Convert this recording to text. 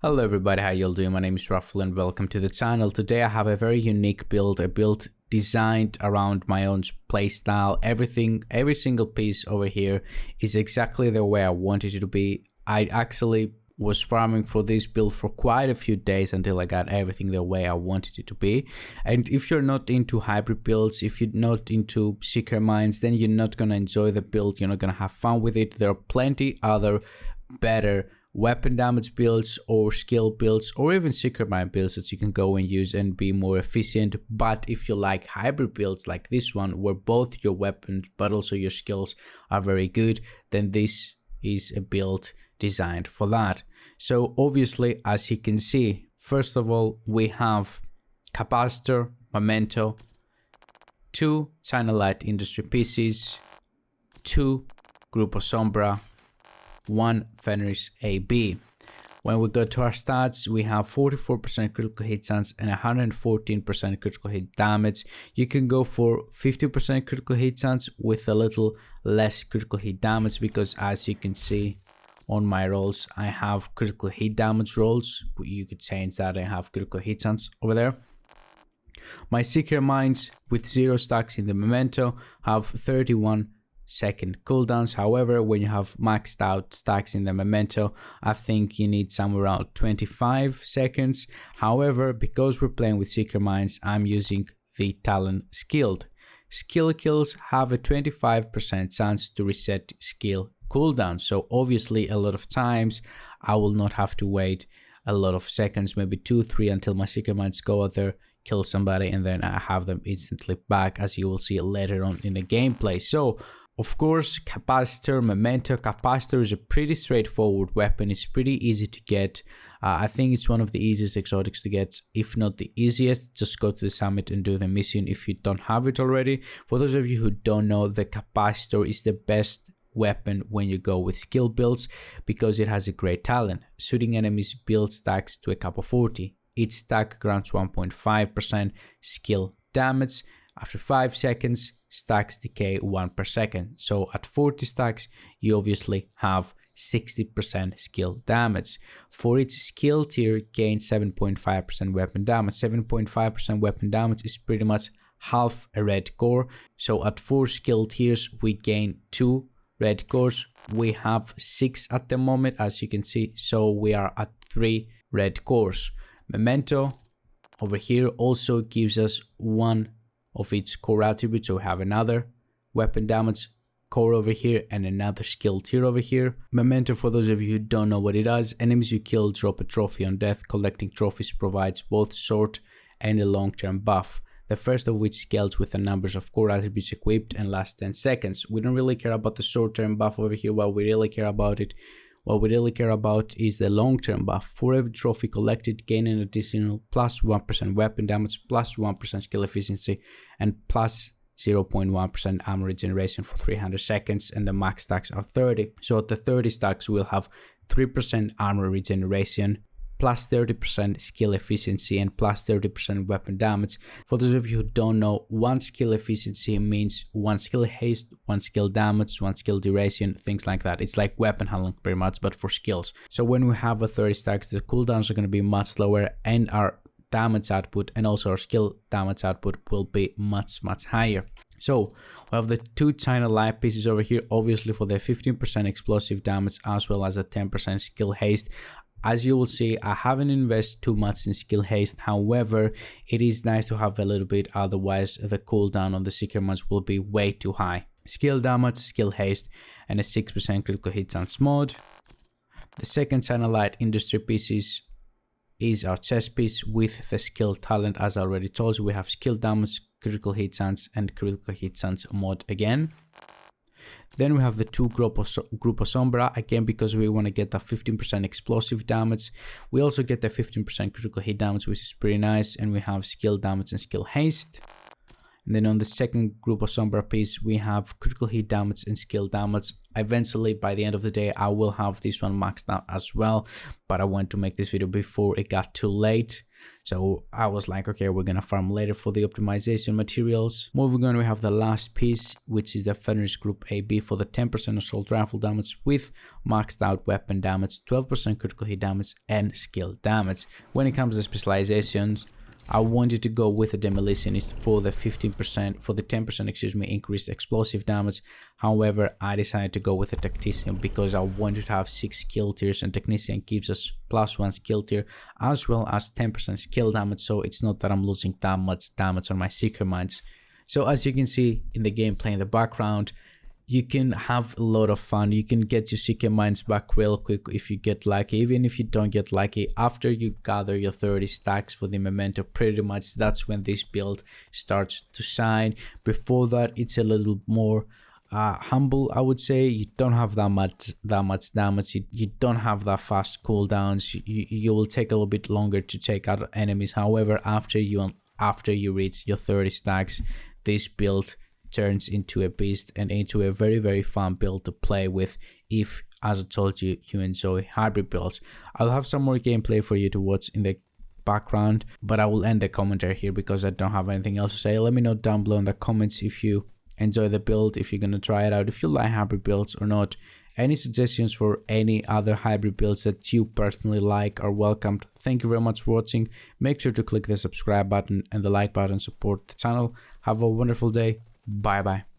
Hello everybody, how you all doing? My name is Ruffle and welcome to the channel. Today I have a very unique build, a build designed around my own playstyle. Every single piece over here is exactly the way I wanted it to be. I actually was farming for this build for quite a few days until I got everything the way I wanted it to be. And if you're not into hybrid builds, if you're not into secret mines, then you're not gonna enjoy the build, you're not gonna have fun with it. There are plenty other better weapon damage builds or skill builds or even secret mine builds that you can go and use and be more efficient. But if you like hybrid builds like this one, where both your weapons but also your skills are very good, then this is a build designed for that. So obviously, as you can see, first of all, we have Capacitor, Memento, 2 China Light Industry pieces, 2 Grupo Sombra, 1 Fenris AB. When we go to our stats, we have 44% critical hit chance and 114% critical hit damage. You can go for 50% critical hit chance with a little less critical hit damage, because as you can see on my rolls, I have critical hit damage rolls. You could change that and have critical hit chance over there. My secret mines with 0 stacks in the Memento have 31-second cooldowns. However, when you have maxed out stacks in the Memento, I think you need somewhere around 25 seconds. However, because we're playing with secret mines, I'm using the talent skilled. Skill kills have a 25% chance to reset skill cooldown. So obviously a lot of times I will not have to wait a lot of seconds, maybe 2-3 until my secret mines go out there, kill somebody, and then I have them instantly back, as you will see later on in the gameplay. So of course, Capacitor, Memento. Capacitor is a pretty straightforward weapon. It's pretty easy to get. I think it's one of the easiest exotics to get, if not the easiest. Just go to the summit and do the mission if you don't have it already. For those of you who don't know, the Capacitor is the best weapon when you go with skill builds, because it has a great talent. Shooting enemies build stacks to a cap of 40. Each stack grants 1.5% skill damage. After 5 seconds, stacks decay 1 per second. So at 40 stacks, you obviously have 60% skill damage. For each skill tier, gain 7.5% weapon damage. 7.5% weapon damage is pretty much half a red core. So at 4 skill tiers, we gain 2 red cores. We have 6 at the moment, as you can see. So we are at 3 red cores. Memento over here also gives us 1 of its core attributes. So we have another weapon damage core over here and another skill tier over here. Memento, for those of you who don't know what it does, enemies you kill drop a trophy on death. Collecting trophies provides both short and a long-term buff, the first of which scales with the numbers of core attributes equipped and lasts 10 seconds. We don't really care about the short-term buff over here. What we really care about is the long-term buff. For every trophy collected, gain an additional plus 1% weapon damage, plus 1% skill efficiency, and plus 0.1% armor regeneration for 300 seconds, and the max stacks are 30. So at the 30 stacks, we'll have 3% armor regeneration, plus 30% skill efficiency, and plus 30% weapon damage. For those of you who don't know, 1 skill efficiency means 1 skill haste, 1 skill damage, 1 skill duration, things like that. It's like weapon handling pretty much, but for skills. So when we have a 30 stacks, the cooldowns are going to be much lower, and our damage output and also our skill damage output will be much higher. So we have the 2 China Light pieces over here, obviously for the 15% explosive damage as well as a 10% skill haste. As you will see, I haven't invested too much in skill haste. However, it is nice to have a little bit, otherwise the cooldown on the secret mines will be way too high. Skill damage, skill haste, and a 6% critical hit chance mod. The second China Light Industry pieces is our chest piece with the skill talent. As I already told you, we have skill damage, critical hit chance, and critical hit chance mod again. Then we have the 2 Grupo Sombra, again because we want to get the 15% explosive damage. We also get the 15% critical hit damage, which is pretty nice, and we have skill damage and skill haste. And then on the second group of Sombra piece, we have critical hit damage and skill damage. Eventually, by the end of the day, I will have this one maxed out as well, but I want to make this video before it got too late. So I was like, okay, we're gonna farm later for the optimization materials. Moving on, we have the last piece, which is the Furnace Group AB for the 10% assault rifle damage with maxed out weapon damage, 12% critical hit damage, and skill damage. When it comes to specializations, I wanted to go with a demolitionist for the 10% increased explosive damage. However, I decided to go with a tactician because I wanted to have 6 skill tiers, and tactician gives us +1 skill tier as well as 10% skill damage, so it's not that I'm losing that much damage on my seeker mines. So as you can see in the gameplay in the background, you can have a lot of fun. You can get your seeker mines back real quick if you get lucky. Even if you don't get lucky, after you gather your 30 stacks for the Memento, pretty much that's when this build starts to shine. Before that, it's a little more humble, I would say. You don't have that much damage. You don't have that fast cooldowns. You will take a little bit longer to take out enemies. However, after you reach your 30 stacks, this build turns into a beast and into a very fun build to play with if, as I told you, you enjoy hybrid builds. I'll have some more gameplay for you to watch in the background, but I will end the commentary here because I don't have anything else to say. Let me know down below in the comments if you enjoy the build, if you're gonna try it out, if you like hybrid builds or not. Any suggestions for any other hybrid builds that you personally like are welcomed. Thank you very much for watching. Make sure to click the subscribe button and the like button, support the channel. Have a wonderful day. Bye bye.